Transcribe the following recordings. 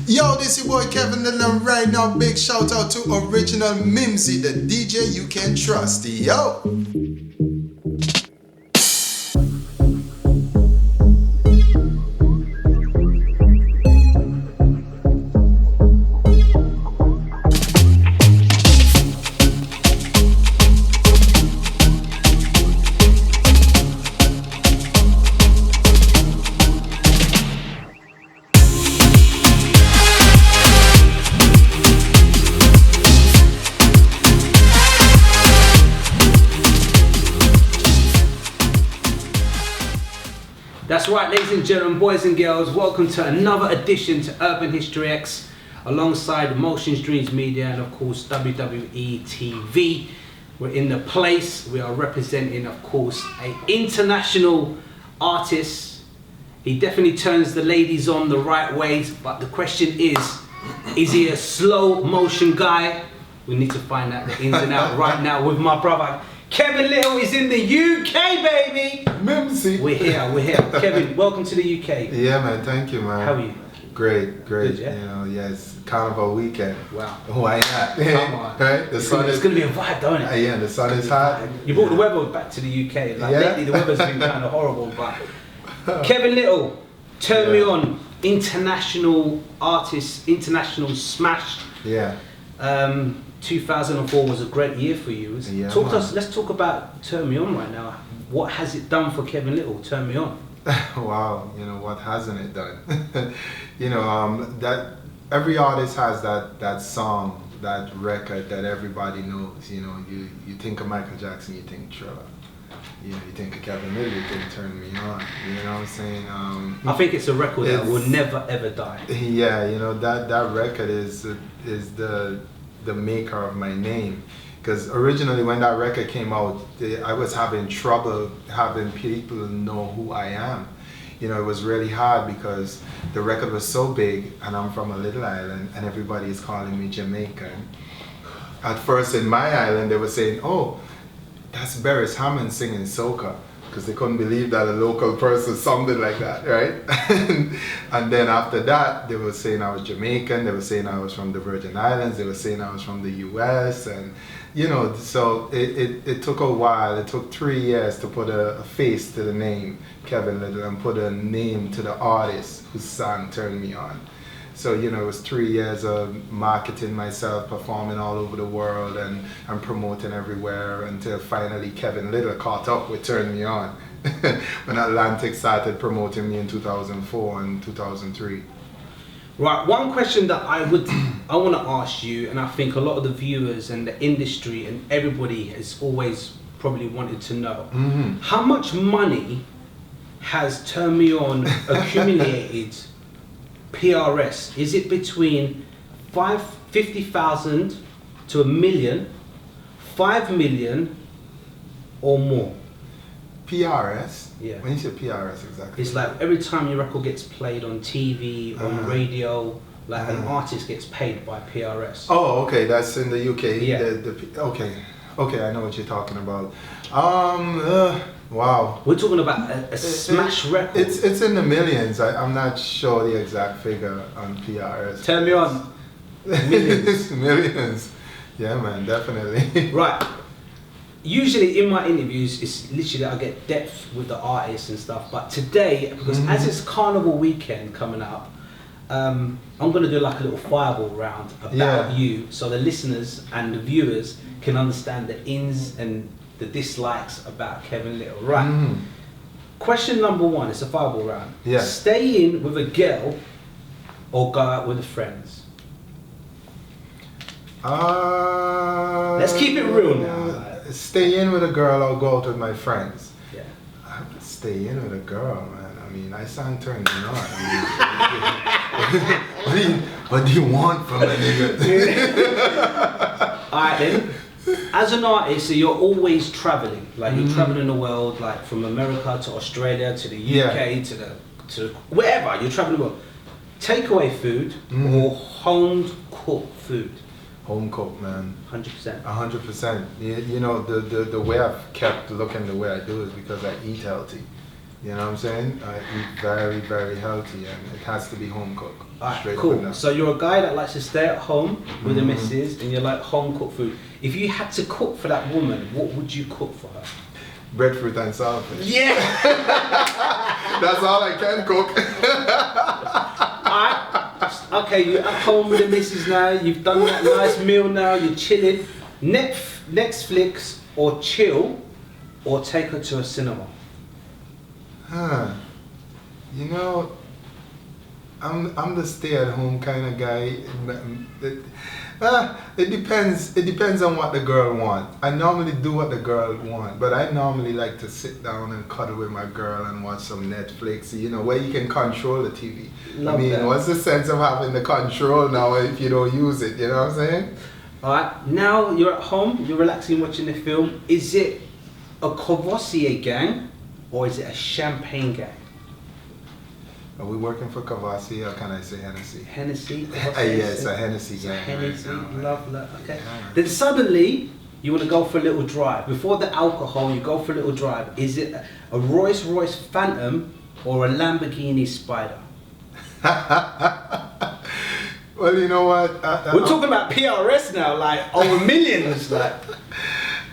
Yo, this your boy Kevin Lyttle, and right now big shout out to original Memzee, the DJ you can trust. Yo! That's right, ladies and gentlemen, boys and girls, welcome to another edition to Urban History X alongside Motion Streams Media and of course WWE TV. We're in the place, we are representing of course an international artist. He definitely turns the ladies on the right ways, but the question is he a slow motion guy? We need to find out the ins and outs right now with my brother. Kevin Lyttle is in the UK, baby! Memzee! We're here. Kevin, welcome to the UK. Yeah, man, thank you, man. How are you? Great. Good, yeah? You know, yes, Carnival weekend. Wow. Why not? Come on. Right? The sun It's going to be a vibe, don't it? Yeah, the sun is hot. You brought the weather back to the UK. Like, lately the weather's been kind of horrible, but... Kevin Lyttle, turn me on. International artist, international smash. Yeah. 2004 was a great year for you. Yeah, Let's talk about Turn Me On right now. What has it done for Kevin Lyttle? Turn Me On. Wow, you know, what hasn't it done? You know, that every artist has that song, that record that everybody knows. You know, you think of Michael Jackson, you think Thriller. You know, you think of Kevin Lyttle, you think Turn Me On. You know what I'm saying? I think it's a record that will never ever die. Yeah, you know, that record is the maker of my name, because originally when that record came out, I was having trouble having people know who I am. You know, it was really hard because the record was so big and I'm from a little island and everybody is calling me Jamaican. At first in my island they were saying, oh, that's Beres Hammond singing Soca, because they couldn't believe that a local person sounded like that, right? And then after that, they were saying I was Jamaican, they were saying I was from the Virgin Islands, they were saying I was from the US, and you know, so it took a while. It took 3 years to put a face to the name Kevin Lyttle and put a name to the artist whose song turned me on. So, you know, it was 3 years of marketing myself, performing all over the world and promoting everywhere until finally Kevin Lyttle caught up with Turn Me On when Atlantic started promoting me in 2004 and 2003. Right, one question that I want to ask you, and I think a lot of the viewers and the industry and everybody has always probably wanted to know, how much money has Turn Me On accumulated PRS? Is it between 50,000 to 1 million, 5 million or more? PRS? Yeah. When you say PRS exactly? It's like every time your record gets played on TV, on radio, like an artist gets paid by PRS. Oh, okay, that's in the UK. Yeah. Okay, I know what you're talking about. Wow. We're talking about a smash record. It's in the millions. I'm not sure the exact figure on PRS. Turn Me On. Millions. Millions. Yeah, man, definitely. Right. Usually in my interviews, it's literally I get depth with the artists and stuff. But today, because as it's Carnival weekend coming up, I'm going to do like a little fireball round about you, so the listeners and the viewers can understand the ins and the dislikes about Kevin Lyttle. Right. Question number one, it's a fireball round. Yeah. Stay in with a girl or go out with friends? Let's keep it real now. Stay in with a girl or go out with my friends? Yeah. Stay in with a girl, man. I mean, I sound turned me on. I mean, what do you want from a nigga? Alright then. As an artist, so you're always traveling. Like you're traveling the world, like from America to Australia to the UK to wherever you're traveling the world. Takeaway food or home cooked food? Home cooked, man. 100%. 100%. You know, the way I've kept looking the way I do is because I eat healthy. You know what I'm saying? I eat very, very healthy, and it has to be home cooked. Alright, Straight up cool. and down. So you're a guy that likes to stay at home with the Mhm. missus, and you like home cooked food. If you had to cook for that woman, what would you cook for her? Breadfruit and saltfish. Yeah. That's all I can cook. Alright. Okay, you're at home with the missus now. You've done that nice meal now. You're chilling. Netflix or chill, or take her to a cinema. Huh. You know, I'm the stay-at-home kind of guy. It depends on what the girl wants. I normally do what the girl wants, but I normally like to sit down and cuddle with my girl and watch some Netflix. You know, where you can control the TV. Love that. What's the sense of having the control now if you don't use it? You know what I'm saying? Alright, now you're at home, you're relaxing watching the film. Is it a Courvoisier gang or is it a champagne gang? Are we working for Cavassi or can I say Hennessy? Hennessy? Yes, a Hennessy gang. Hennessy, right now. love, okay. Yeah. Then suddenly, you want to go for a little drive. Before the alcohol, you go for a little drive. Is it a Rolls Royce Phantom or a Lamborghini Spider? Well, you know what? We're talking about PRS now, like over millions, like.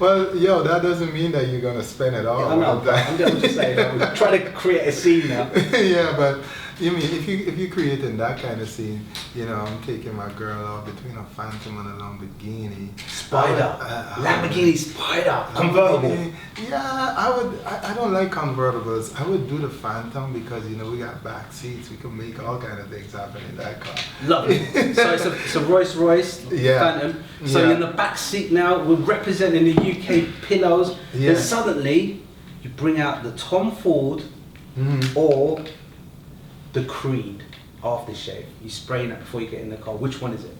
Well, yo, that doesn't mean that you're gonna spend it all. Yeah, I know, but I'm just saying, I'm trying to create a scene now. Yeah, but you mean if you creating that kind of scene, you know, I'm taking my girl out between a Phantom and a Lamborghini. Spider, Lamborghini Spider, convertible. Lamborghini. Yeah, I would. I don't like convertibles. I would do the Phantom because you know we got back seats. We can make all kind of things happen in that car. Love it. So it's a Rolls Royce Yeah. Phantom. So Yeah. you're in the back seat now. We're representing the UK pillows. Yeah. Then suddenly you bring out the Tom Ford Mhm. or the Creed aftershave. You spraying that before you get in the car. Which one is it?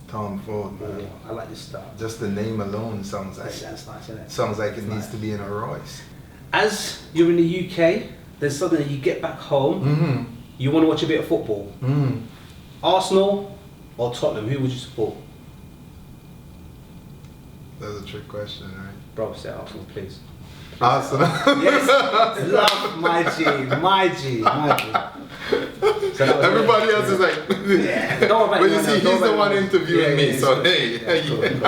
Tom Ford, man. Oh, I like this style. Just the name alone sounds That like sounds nice, isn't it? sounds like it It's needs nice. to be in a Royce. As you're in the UK, then suddenly you get back home. Mm-hmm. You want to watch a bit of football. Mm. Arsenal or Tottenham? Who would you support? That's a trick question, right? Bro, say Arsenal, please. Arsenal. Yes, love my G. So that was Everybody it. else is like, Yeah, don't worry about but you anyone see, else, don't he's the worry one about interviewing me, so cool. hey. Yeah, cool.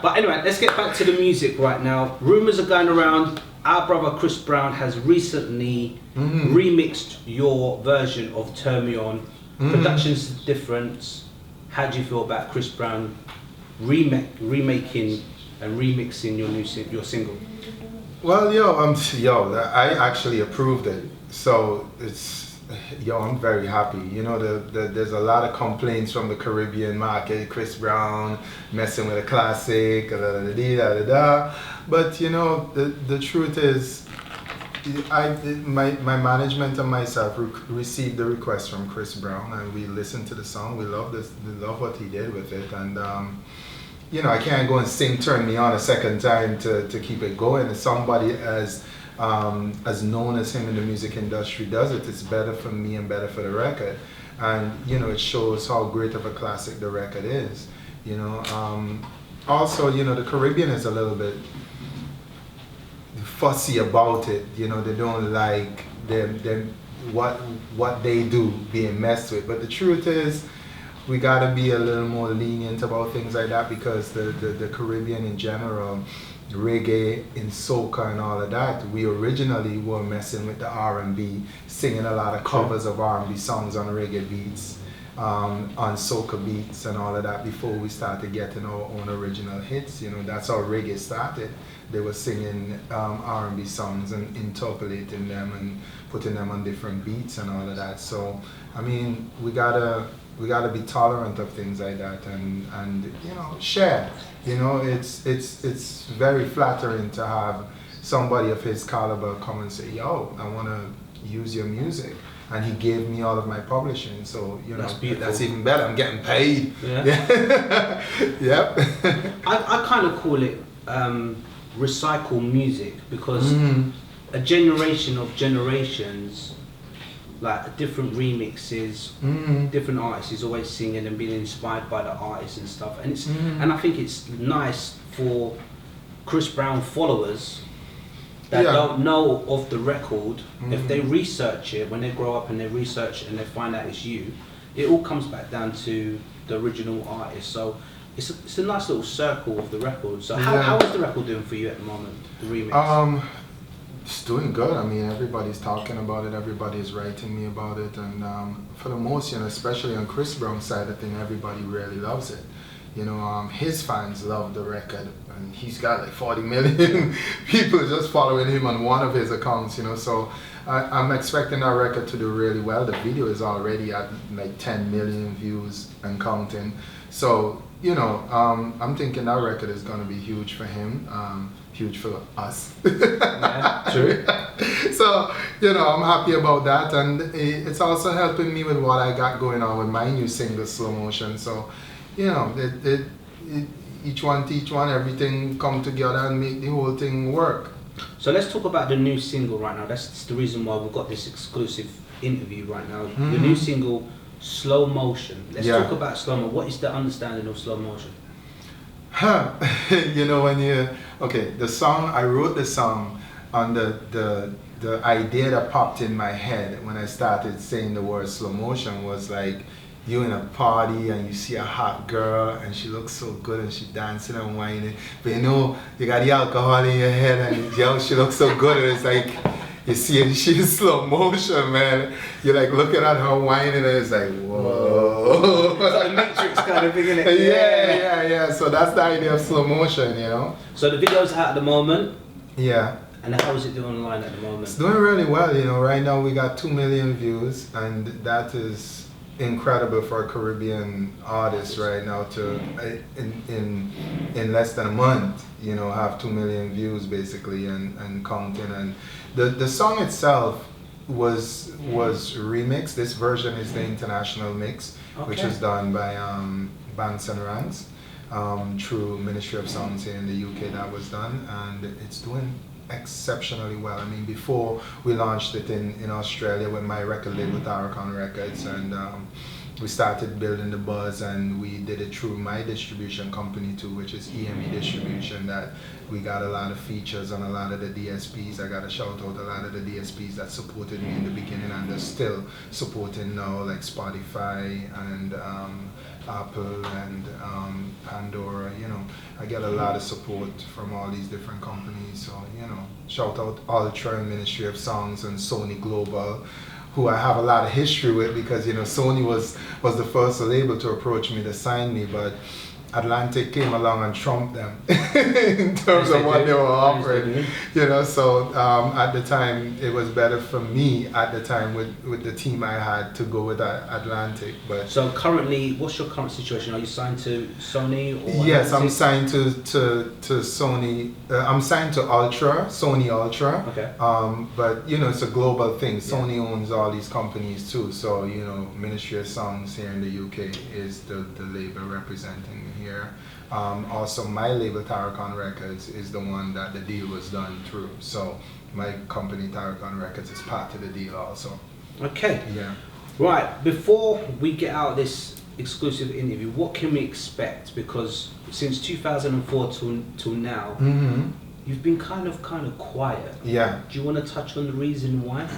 But anyway, let's get back to the music right now. Rumours are going around. Our brother Chris Brown has recently Mhm. remixed your version of Turn Me On. Mhm. Production's different. How do you feel about Chris Brown remaking and remixing your single? Well, I actually approved it, so I'm very happy. You know, there's a lot of complaints from the Caribbean market, Chris Brown messing with a classic, but you know, the truth is, my management and myself received the request from Chris Brown, and we listened to the song. We love what he did with it, and you know, I can't go and sing "Turn Me On" a second time to keep it going. If somebody as known as him in the music industry does it, it's better for me and better for the record. And you know, it shows how great of a classic the record is. You know, also, you know, the Caribbean is a little bit fussy about it. You know, they don't like them what they do being messed with. But the truth is, we gotta be a little more lenient about things like that, because the Caribbean in general, reggae, in Soca and all of that, we originally were messing with the R&B, singing a lot of covers of R&B songs on reggae beats, on Soca beats and all of that before we started getting our own original hits. You know, that's how reggae started. They were singing R&B songs and interpolating them and putting them on different beats and all of that. So, I mean, we gotta be tolerant of things like that and you know, share. You know, it's very flattering to have somebody of his caliber come and say, yo, I want to use your music. And he gave me all of my publishing, so you know, that's even better. I'm getting paid. Yeah. Yep. I kind of call it recycle music, because a generation of generations, like different remixes, different artists is always singing and being inspired by the artists and stuff, and and I think it's nice for Chris Brown followers that Yeah. don't know of the record, if Mhm. they research it, when they grow up and they research it and they find out it's you, it all comes back down to the original artist. So it's a nice little circle of the record. So how is the record doing for you at the moment, the remix? It's doing good. I mean, everybody's talking about it. Everybody's writing me about it, and for the most, especially on Chris Brown's side, I think everybody really loves it. His fans love the record, and he's got like 40 million people just following him on one of his accounts. So I'm expecting that record to do really well. The video is already at like 10 million views and counting. So I'm thinking that record is going to be huge for him. Huge for us. Yeah, true. So, I'm happy about that, and it's also helping me with what I got going on with my new single, Slow Motion. So, each one, everything come together and make the whole thing work. So let's talk about the new single right now. That's the reason why we've got this exclusive interview right now. Mm-hmm. The new single, Slow Motion. Let's Yeah. talk about slow motion. What is the understanding of slow motion? The song, I wrote the song on the idea that popped in my head when I started saying the word slow motion was like, you in a party and you see a hot girl and she looks so good and she dancing and whining, but you got the alcohol in your head and she looks so good, and it's like, you see it, she's in slow motion, man. You're like looking at her whining and it's like, whoa. It's like a Matrix kind of thing, isn't it? Yeah. So that's the idea of slow motion, So the video's out at the moment. Yeah. And how is it doing online at the moment? It's doing really well, Right now we got 2 million views, and that is incredible for a Caribbean artist right now to in less than a month, have 2 million views basically and counting. And the song itself was remixed. This version is the international mix, which is done by Bands and Rants through Ministry of Sounds here in the UK. That was done, and it's doing exceptionally well. I mean, before we launched it in Australia with my record label Tarragon Records, and we started building the buzz, and we did it through my distribution company too, which is EME Distribution, that we got a lot of features on a lot of the DSPs. I got to shout out a lot of the DSPs that supported me in the beginning and they're still supporting now, like Spotify and Apple and Pandora. I get a lot of support from all these different companies. So, shout out Ultra and Ministry of Songs and Sony Global, who I have a lot of history with, because Sony was the first label to approach me to sign me, but Atlantic came along and trumped them in terms of what they were offering. So at the time it was better for me at the time with the team I had to go with Atlantic. But so currently, what's your current situation? Are you signed to Sony or yes, Atlantic? I'm signed to Sony. I'm signed to Sony Ultra. Okay. But it's a global thing. Sony owns all these companies too. So Ministry of Songs here in the UK is the label representing me here. Also, my label Tarragon Records is the one that the deal was done through. So my company Tarragon Records is part of the deal also. Okay. Yeah. Right. Before we get out this exclusive interview, what can we expect? Because since 2004 till now, Mm-hmm. you've been kind of quiet. Yeah. Do you want to touch on the reason why?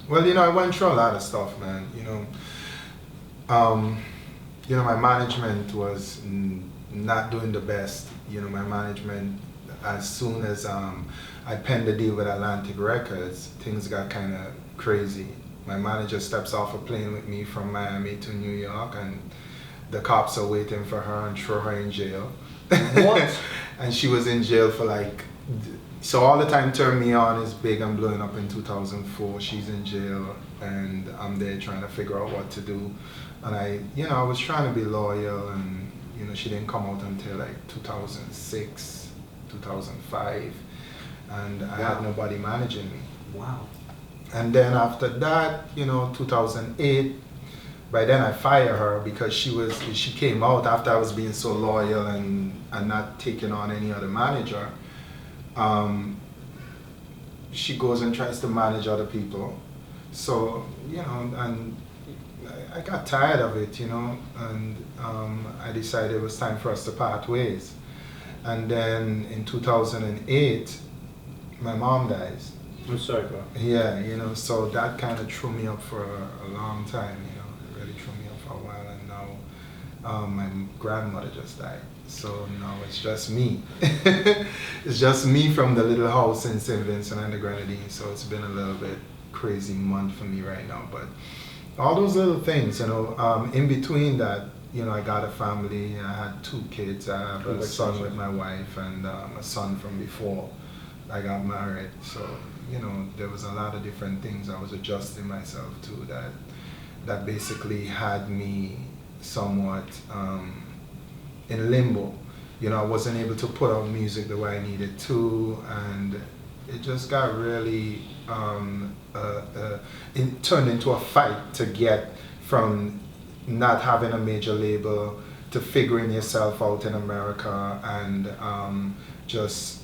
Well, I went through a lot of stuff, man. My management was not doing the best. My management, as soon as I penned the deal with Atlantic Records, things got kind of crazy. My manager steps off a plane with me from Miami to New York, and the cops are waiting for her and throw her in jail. What? And she was in jail for so all the time Turn Me On is big and blowing up in 2004. She's in jail and I'm there trying to figure out what to do. And I was trying to be loyal, and she didn't come out until 2006, 2005, and I had nobody managing me. Wow. And then after that, 2008, by then I fired her because she came out after I was being so loyal and not taking on any other manager. She goes and tries to manage other people. So, and I got tired of it, and I decided it was time for us to part ways. And then in 2008, my mom dies. I'm sorry, bro. Yeah, you know, so that kind of threw me up for a long time, you know, it really threw me up for a while, and now my grandmother just died, so now it's just me. It's just me from the little house in Saint Vincent and the Grenadines, so it's been a little bit crazy month for me right now, but all those little things, you know, in between that, you know, I got a family, I had 2 kids, I have a son with my wife and a son from before I got married, so you know, there was a lot of different things I was adjusting myself to that basically had me somewhat in limbo. You know, I wasn't able to put out music the way I needed to, and it just got really, it turned into a fight to get from not having a major label to figuring yourself out in America and just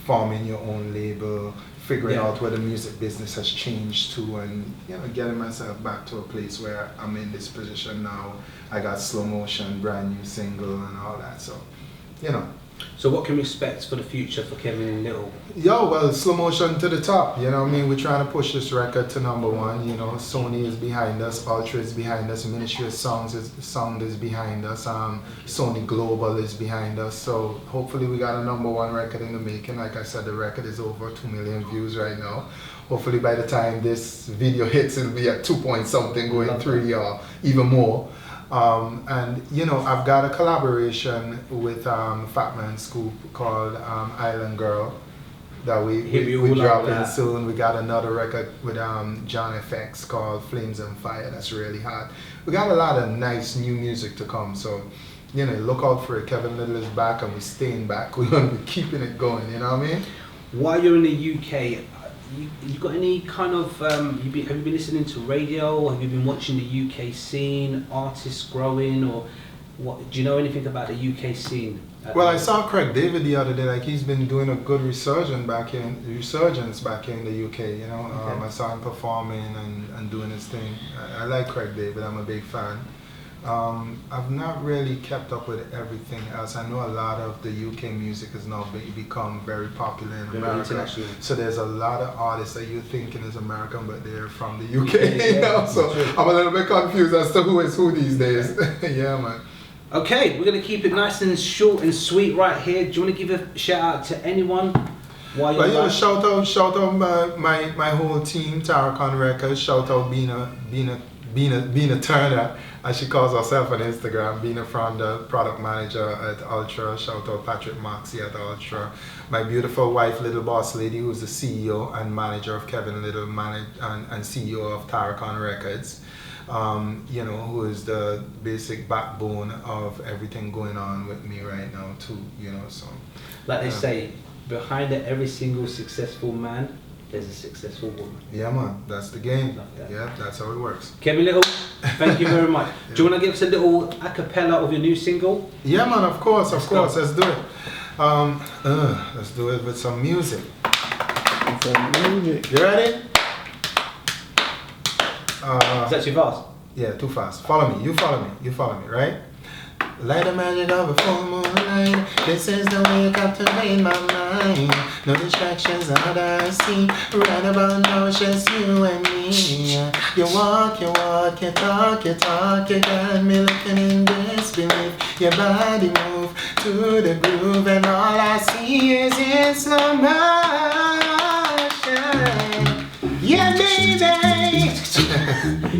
forming your own label, figuring out where the music business has changed to, and you know, getting myself back to a place where I'm in this position now. I got Slow Motion, brand new single and all that, so you know. So what can we expect for the future for Kevin and Lyttle? Yo, well, Slow Motion to the top, you know what I mean? We're trying to push this record to #1, you know. Sony is behind us, Ultra is behind us, Ministry of Sound is behind us, Sony Global is behind us, so hopefully we got a #1 record in the making. Like I said, the record is over 2 million views right now. Hopefully by the time this video hits, it'll be at 2 point something, going 3 or even more. And you know, I've got a collaboration with Fat Man Scoop called Island Girl that we're dropping soon. We got another record with John FX called Flames and Fire that's really hot. We got a lot of nice new music to come, so you know, look out for it. Kevin Lyttle is back and we're staying back. We're going to be keeping it going, you know what I mean? While you're in the UK, you got any kind of, have you been listening to radio? Have you been watching the UK scene, artists growing, or what? Do you know anything about the UK scene? Well, I saw Craig David the other day, like he's been doing a good resurgence back in the UK, you know. I saw him performing and doing his thing. I like Craig David, I'm a big fan. I've not really kept up with everything else. I know a lot of the UK music has now become very popular in America. So there's a lot of artists that you're thinking is American, but they're from the UK. You know? So I'm a little bit confused as to who is who these days. Yeah, man. Okay, we're going to keep it nice and short and sweet right here. Do you want to give a shout out to anyone? Shout out my whole team, Tarakon Records. Shout out Bina Turner, as she calls herself on Instagram. Bina Fronda, product manager at Ultra. Shout out Patrick Moxie at Ultra. My beautiful wife, Little Boss Lady, who's the CEO and manager of Kevin Lyttle, and CEO of Tarakon Records. You know, who is the basic backbone of everything going on with me right now too, you know, so. Like they say, behind every single successful man, there's a successful woman. Yeah, man, that's the game. Yeah, that's how it works. Kevin Lyttle, thank you very much. Yeah. Do you want to give us a little a cappella of your new single? Yeah, man, of course, let's do it. Let's do it with some music. You ready? Is that too fast? Yeah, too fast. Follow me, you follow me, right? Light the magic of a full moonlight. This is the way you captivate my mind. No distractions that I see. Right about now it's just you and me. You walk, you talk, you got me looking in disbelief. Your body move to the groove, and all I see is in slow motion. Yeah, baby.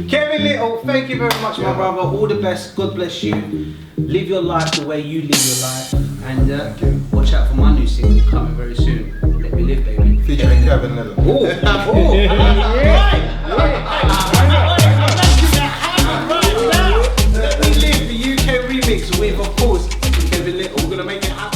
Kevin Lyttle, thank you very much, my brother. All the best. God bless you. Live your life the way you live your life, and watch out for my new single coming very soon. Let Me Live, baby. Featuring Kevin Lyttle. Let Me Live, the UK remix with, of course, Kevin Lyttle. We're gonna make it happen.